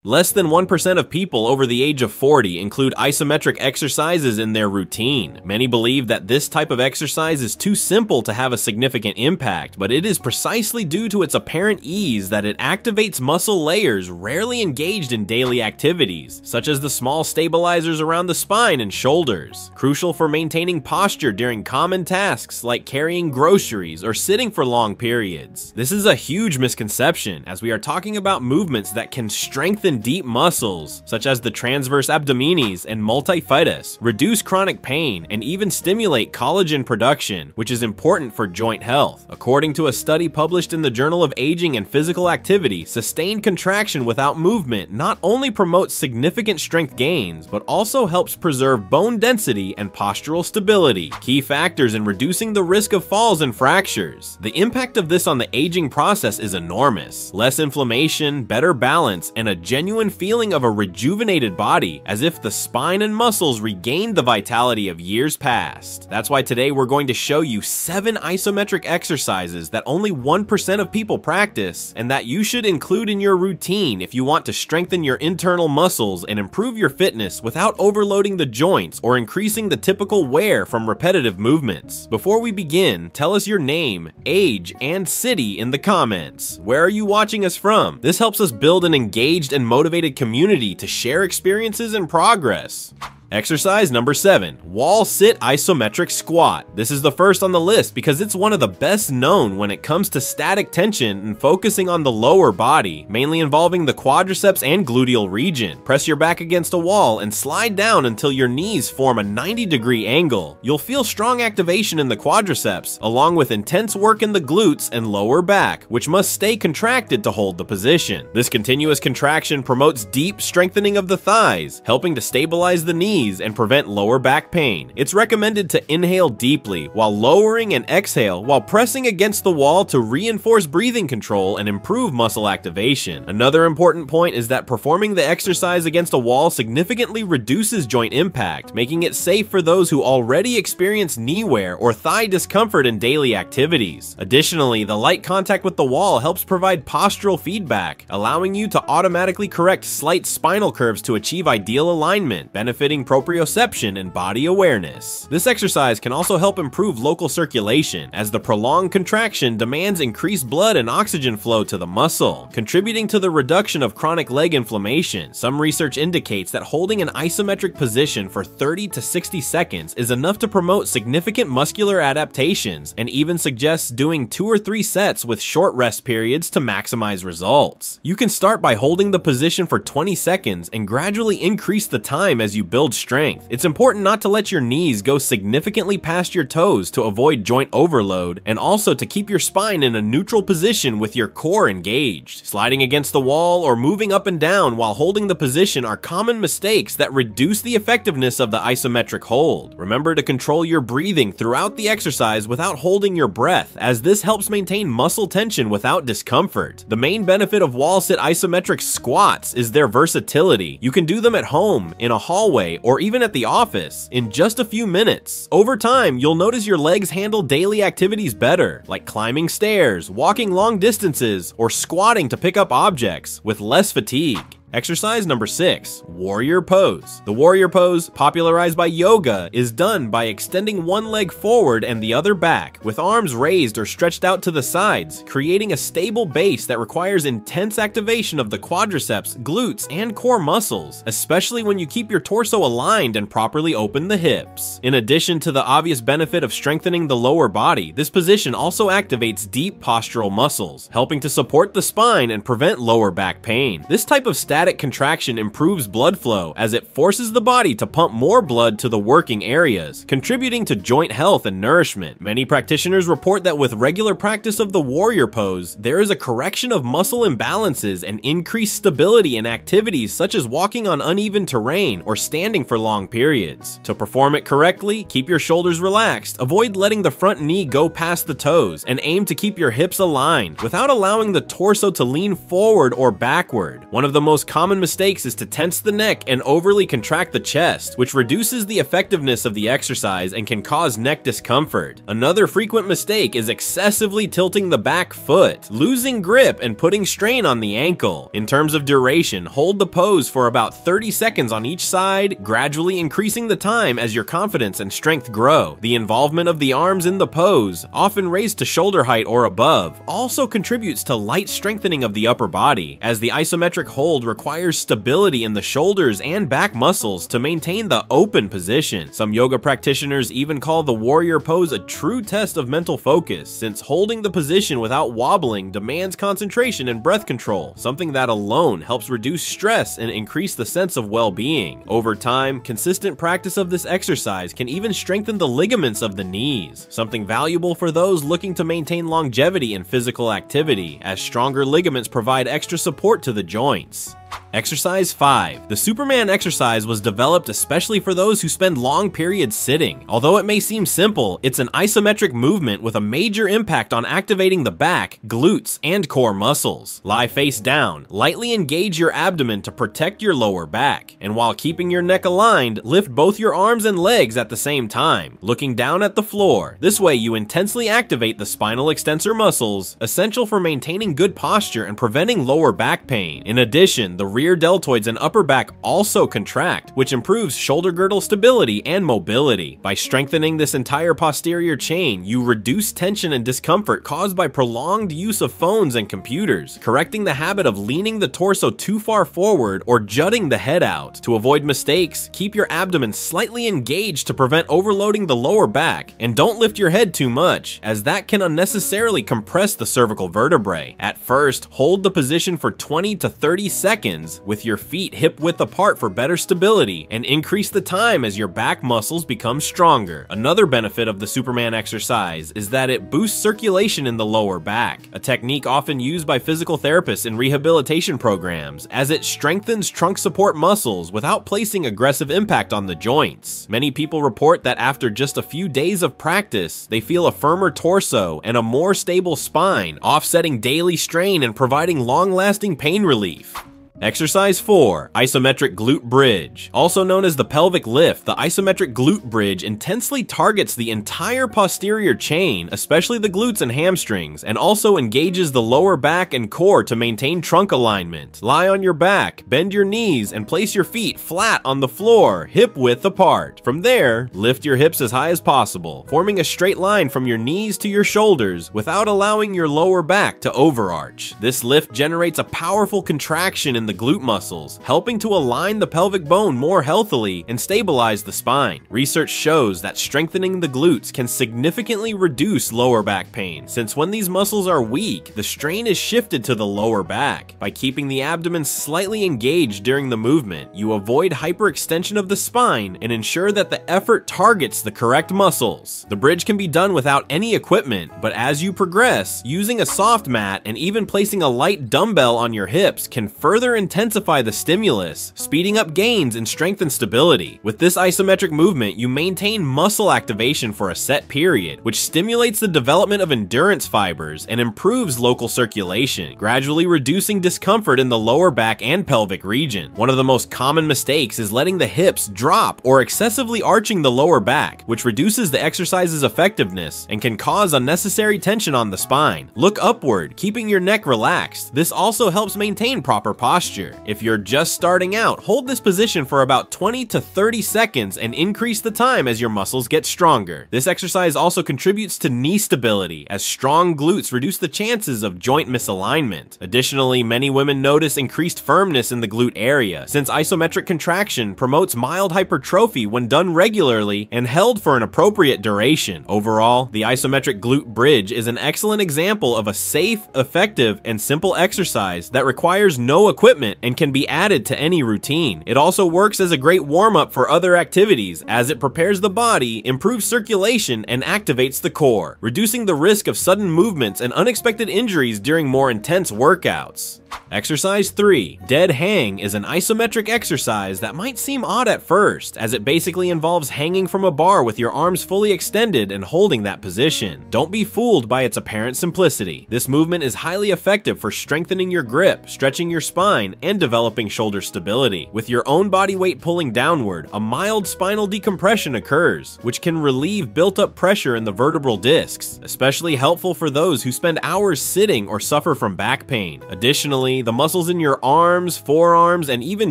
Less than 1% of people over the age of 40 include isometric exercises in their routine. Many believe that this type of exercise is too simple to have a significant impact, but it is precisely due to its apparent ease that it activates muscle layers rarely engaged in daily activities, such as the small stabilizers around the spine and shoulders, crucial for maintaining posture during common tasks like carrying groceries or sitting for long periods. This is a huge misconception, as we are talking about movements that can strengthen deep muscles, such as the transverse abdominis and multifidus, reduce chronic pain, and even stimulate collagen production, which is important for joint health. According to a study published in the Journal of Aging and Physical Activity, sustained contraction without movement not only promotes significant strength gains, but also helps preserve bone density and postural stability, key factors in reducing the risk of falls and fractures. The impact of this on the aging process is enormous. Less inflammation, better balance, and a genuine feeling of a rejuvenated body, as if the spine and muscles regained the vitality of years past. That's why today we're going to show you 7 isometric exercises that only 1% of people practice, and that you should include in your routine if you want to strengthen your internal muscles and improve your fitness without overloading the joints or increasing the typical wear from repetitive movements. Before we begin, tell us your name, age, and city in the comments. Where are you watching us from? This helps us build an engaged and motivated community to share experiences and progress. Exercise number 7, wall sit isometric squat. This is the first on the list because it's one of the best known when it comes to static tension and focusing on the lower body, mainly involving the quadriceps and gluteal region. Press your back against a wall and slide down until your knees form a 90-degree angle. You'll feel strong activation in the quadriceps, along with intense work in the glutes and lower back, which must stay contracted to hold the position. This continuous contraction promotes deep strengthening of the thighs, helping to stabilize the knees and prevent lower back pain. It's recommended to inhale deeply while lowering and exhale while pressing against the wall to reinforce breathing control and improve muscle activation. Another important point is that performing the exercise against a wall significantly reduces joint impact, making it safe for those who already experience knee wear or thigh discomfort in daily activities. Additionally, the light contact with the wall helps provide postural feedback, allowing you to automatically correct slight spinal curves to achieve ideal alignment, benefiting proprioception and body awareness. This exercise can also help improve local circulation, as the prolonged contraction demands increased blood and oxygen flow to the muscle, contributing to the reduction of chronic leg inflammation. Some research indicates that holding an isometric position for 30 to 60 seconds is enough to promote significant muscular adaptations, and even suggests doing 2 or 3 sets with short rest periods to maximize results. You can start by holding the position for 20 seconds and gradually increase the time as you build strength. It's important not to let your knees go significantly past your toes to avoid joint overload, and also to keep your spine in a neutral position with your core engaged. Sliding against the wall or moving up and down while holding the position are common mistakes that reduce the effectiveness of the isometric hold. Remember to control your breathing throughout the exercise without holding your breath, as this helps maintain muscle tension without discomfort. The main benefit of wall sit isometric squats is their versatility. You can do them at home, in a hallway, or even at the office in just a few minutes. Over time, you'll notice your legs handle daily activities better, like climbing stairs, walking long distances, or squatting to pick up objects with less fatigue. Exercise number 6, warrior pose. The warrior pose, popularized by yoga, is done by extending one leg forward and the other back, with arms raised or stretched out to the sides, creating a stable base that requires intense activation of the quadriceps, glutes, and core muscles, especially when you keep your torso aligned and properly open the hips. In addition to the obvious benefit of strengthening the lower body, this position also activates deep postural muscles, helping to support the spine and prevent lower back pain. This type of static contraction improves blood flow, as it forces the body to pump more blood to the working areas, contributing to joint health and nourishment. Many practitioners report that with regular practice of the warrior pose, there is a correction of muscle imbalances and increased stability in activities such as walking on uneven terrain or standing for long periods. To perform it correctly, keep your shoulders relaxed, avoid letting the front knee go past the toes, and aim to keep your hips aligned without allowing the torso to lean forward or backward. One of the most common mistakes is to tense the neck and overly contract the chest, which reduces the effectiveness of the exercise and can cause neck discomfort. Another frequent mistake is excessively tilting the back foot, losing grip and putting strain on the ankle. In terms of duration, hold the pose for about 30 seconds on each side, gradually increasing the time as your confidence and strength grow. The involvement of the arms in the pose, often raised to shoulder height or above, also contributes to light strengthening of the upper body, as the isometric hold requires stability in the shoulders and back muscles to maintain the open position. Some yoga practitioners even call the warrior pose a true test of mental focus, since holding the position without wobbling demands concentration and breath control, something that alone helps reduce stress and increase the sense of well-being. Over time, consistent practice of this exercise can even strengthen the ligaments of the knees, something valuable for those looking to maintain longevity in physical activity, as stronger ligaments provide extra support to the joints. Exercise 5. The Superman exercise was developed especially for those who spend long periods sitting. Although it may seem simple, it's an isometric movement with a major impact on activating the back, glutes, and core muscles. Lie face down, lightly engage your abdomen to protect your lower back, and while keeping your neck aligned, lift both your arms and legs at the same time, looking down at the floor. This way you intensely activate the spinal extensor muscles, essential for maintaining good posture and preventing lower back pain. In addition, the rear deltoids and upper back also contract, which improves shoulder girdle stability and mobility. By strengthening this entire posterior chain, you reduce tension and discomfort caused by prolonged use of phones and computers, correcting the habit of leaning the torso too far forward or jutting the head out. To avoid mistakes, keep your abdomen slightly engaged to prevent overloading the lower back, and don't lift your head too much, as that can unnecessarily compress the cervical vertebrae. At first, hold the position for 20 to 30 seconds with your feet hip-width apart for better stability, and increase the time as your back muscles become stronger. Another benefit of the Superman exercise is that it boosts circulation in the lower back, a technique often used by physical therapists in rehabilitation programs, as it strengthens trunk support muscles without placing aggressive impact on the joints. Many people report that after just a few days of practice, they feel a firmer torso and a more stable spine, offsetting daily strain and providing long-lasting pain relief. Exercise 4. Isometric glute bridge. Also known as the pelvic lift, the isometric glute bridge intensely targets the entire posterior chain, especially the glutes and hamstrings, and also engages the lower back and core to maintain trunk alignment. Lie on your back, bend your knees, and place your feet flat on the floor, hip-width apart. From there, lift your hips as high as possible, forming a straight line from your knees to your shoulders without allowing your lower back to overarch. This lift generates a powerful contraction in the glute muscles, helping to align the pelvic bone more healthily and stabilize the spine. Research shows that strengthening the glutes can significantly reduce lower back pain, since when these muscles are weak, the strain is shifted to the lower back. By keeping the abdomen slightly engaged during the movement, you avoid hyperextension of the spine and ensure that the effort targets the correct muscles. The bridge can be done without any equipment, but as you progress, using a soft mat and even placing a light dumbbell on your hips can further intensify the stimulus, speeding up gains in strength and stability. With this isometric movement, you maintain muscle activation for a set period, which stimulates the development of endurance fibers and improves local circulation, gradually reducing discomfort in the lower back and pelvic region. One of the most common mistakes is letting the hips drop or excessively arching the lower back, which reduces the exercise's effectiveness and can cause unnecessary tension on the spine. Look upward, keeping your neck relaxed. This also helps maintain proper posture. If you're just starting out, hold this position for about 20 to 30 seconds and increase the time as your muscles get stronger. This exercise also contributes to knee stability, as strong glutes reduce the chances of joint misalignment. Additionally, many women notice increased firmness in the glute area, since isometric contraction promotes mild hypertrophy when done regularly and held for an appropriate duration. Overall, the isometric glute bridge is an excellent example of a safe, effective, and simple exercise that requires no equipment and can be added to any routine. It also works as a great warm-up for other activities, as it prepares the body, improves circulation, and activates the core, reducing the risk of sudden movements and unexpected injuries during more intense workouts. Exercise 3. Dead hang is an isometric exercise that might seem odd at first, as it basically involves hanging from a bar with your arms fully extended and holding that position. Don't be fooled by its apparent simplicity. This movement is highly effective for strengthening your grip, stretching your spine, spine and developing shoulder stability. With your own body weight pulling downward, a mild spinal decompression occurs, which can relieve built-up pressure in the vertebral discs, especially helpful for those who spend hours sitting or suffer from back pain. Additionally, the muscles in your arms, forearms, and even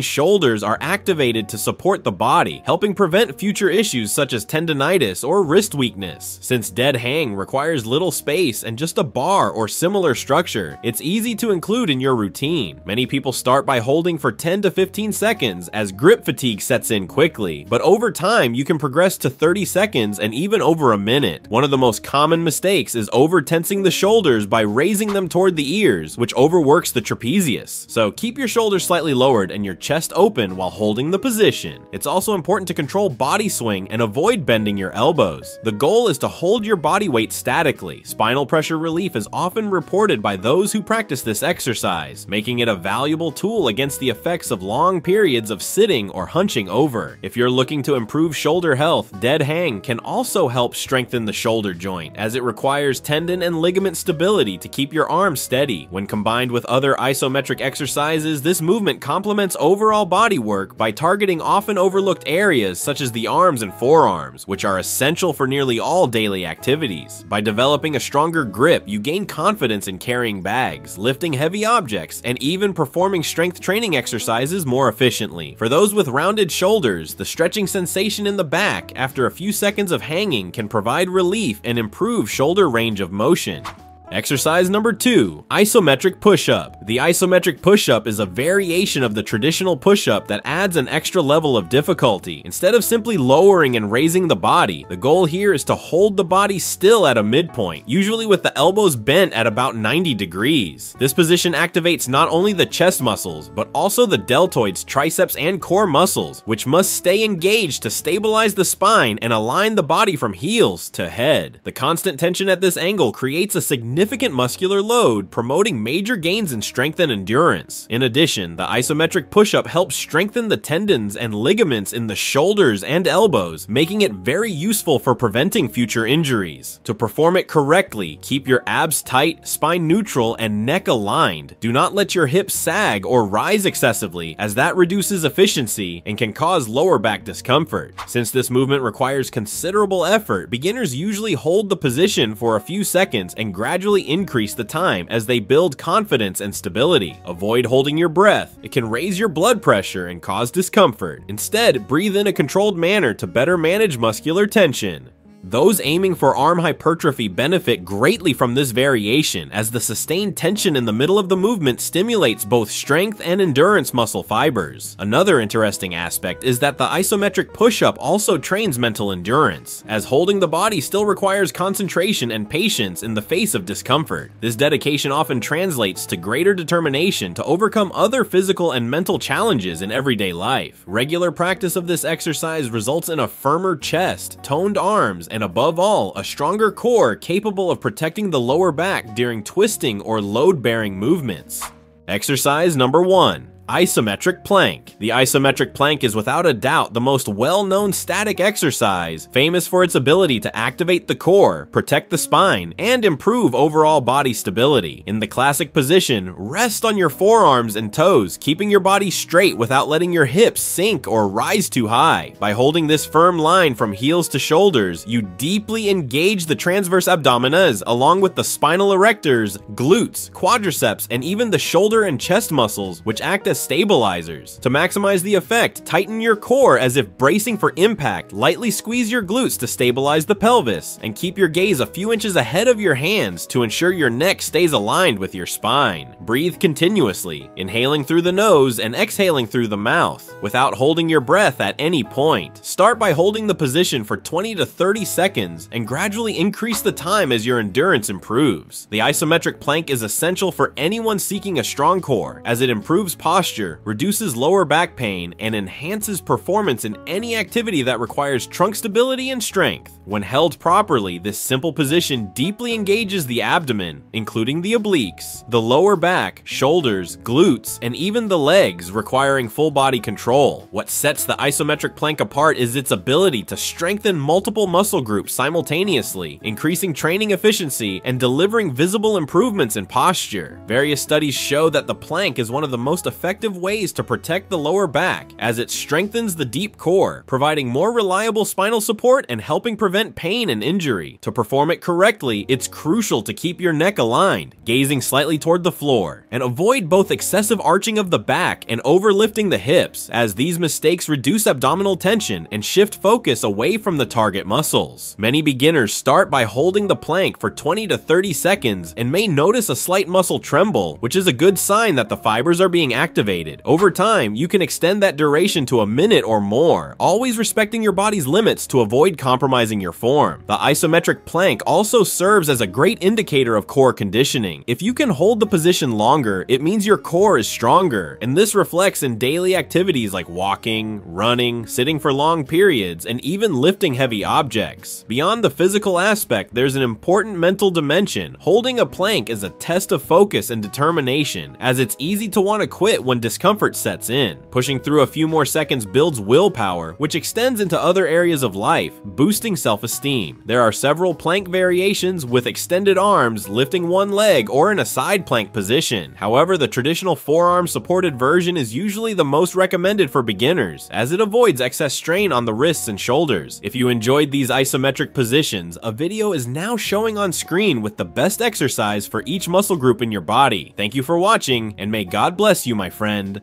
shoulders are activated to support the body, helping prevent future issues such as tendinitis or wrist weakness. Since dead hang requires little space and just a bar or similar structure, it's easy to include in your routine. Many people start by holding for 10 to 15 seconds as grip fatigue sets in quickly, but over time you can progress to 30 seconds and even over a minute. One of the most common mistakes is over-tensing the shoulders by raising them toward the ears, which overworks the trapezius. So keep your shoulders slightly lowered and your chest open while holding the position. It's also important to control body swing and avoid bending your elbows. The goal is to hold your body weight statically. Spinal pressure relief is often reported by those who practice this exercise, making it a valuable tool against the effects of long periods of sitting or hunching over. If you're looking to improve shoulder health, dead hang can also help strengthen the shoulder joint, as it requires tendon and ligament stability to keep your arms steady. When combined with other isometric exercises, this movement complements overall body work by targeting often overlooked areas such as the arms and forearms, which are essential for nearly all daily activities. By developing a stronger grip, you gain confidence in carrying bags, lifting heavy objects, and even performing strength training exercises more efficiently. For those with rounded shoulders, the stretching sensation in the back after a few seconds of hanging can provide relief and improve shoulder range of motion. Exercise number 2, isometric push-up. The isometric push-up is a variation of the traditional push-up that adds an extra level of difficulty. Instead of simply lowering and raising the body, the goal here is to hold the body still at a midpoint, usually with the elbows bent at about 90 degrees. This position activates not only the chest muscles, but also the deltoids, triceps, and core muscles, which must stay engaged to stabilize the spine and align the body from heels to head. The constant tension at this angle creates a significant muscular load, promoting major gains in strength and endurance. In addition, the isometric push-up helps strengthen the tendons and ligaments in the shoulders and elbows, making it very useful for preventing future injuries. To perform it correctly, keep your abs tight, spine neutral, and neck aligned. Do not let your hips sag or rise excessively, as that reduces efficiency and can cause lower back discomfort. Since this movement requires considerable effort, beginners usually hold the position for a few seconds and gradually increase the time as they build confidence and stability. Avoid holding your breath. It can raise your blood pressure and cause discomfort. Instead, breathe in a controlled manner to better manage muscular tension. Those aiming for arm hypertrophy benefit greatly from this variation, as the sustained tension in the middle of the movement stimulates both strength and endurance muscle fibers. Another interesting aspect is that the isometric push-up also trains mental endurance, as holding the body still requires concentration and patience in the face of discomfort. This dedication often translates to greater determination to overcome other physical and mental challenges in everyday life. Regular practice of this exercise results in a firmer chest, toned arms, and above all, a stronger core capable of protecting the lower back during twisting or load-bearing movements. Exercise number 1. Isometric plank. The isometric plank is without a doubt the most well-known static exercise, famous for its ability to activate the core, protect the spine, and improve overall body stability. In the classic position, rest on your forearms and toes, keeping your body straight without letting your hips sink or rise too high. By holding this firm line from heels to shoulders, you deeply engage the transverse abdominis along with the spinal erectors, glutes, quadriceps, and even the shoulder and chest muscles, which act as stabilizers. To maximize the effect, tighten your core as if bracing for impact, lightly squeeze your glutes to stabilize the pelvis, and keep your gaze a few inches ahead of your hands to ensure your neck stays aligned with your spine. Breathe continuously, inhaling through the nose and exhaling through the mouth, without holding your breath at any point. Start by holding the position for 20 to 30 seconds and gradually increase the time as your endurance improves. The isometric plank is essential for anyone seeking a strong core, as it improves posture, reduces lower back pain, and enhances performance in any activity that requires trunk stability and strength. When held properly, this simple position deeply engages the abdomen, including the obliques, the lower back, shoulders, glutes, and even the legs, requiring full body control. What sets the isometric plank apart is its ability to strengthen multiple muscle groups simultaneously, increasing training efficiency and delivering visible improvements in posture. Various studies show that the plank is one of the most effective effective ways to protect the lower back, as it strengthens the deep core, providing more reliable spinal support and helping prevent pain and injury. To perform it correctly, it's crucial to keep your neck aligned, gazing slightly toward the floor, and avoid both excessive arching of the back and overlifting the hips, as these mistakes reduce abdominal tension and shift focus away from the target muscles. Many beginners start by holding the plank for 20 to 30 seconds and may notice a slight muscle tremble, which is a good sign that the fibers are being activated. Over time, you can extend that duration to a minute or more, always respecting your body's limits to avoid compromising your form. The isometric plank also serves as a great indicator of core conditioning. If you can hold the position longer, it means your core is stronger, and this reflects in daily activities like walking, running, sitting for long periods, and even lifting heavy objects. Beyond the physical aspect, there's an important mental dimension. Holding a plank is a test of focus and determination, as it's easy to want to quit when discomfort sets in. Pushing through a few more seconds builds willpower, which extends into other areas of life, boosting self-esteem. There are several plank variations with extended arms, lifting one leg, or in a side plank position. However, the traditional forearm supported version is usually the most recommended for beginners, as it avoids excess strain on the wrists and shoulders. If you enjoyed these isometric positions, a video is now showing on screen with the best exercise for each muscle group in your body. Thank you for watching, and may God bless you, my friend.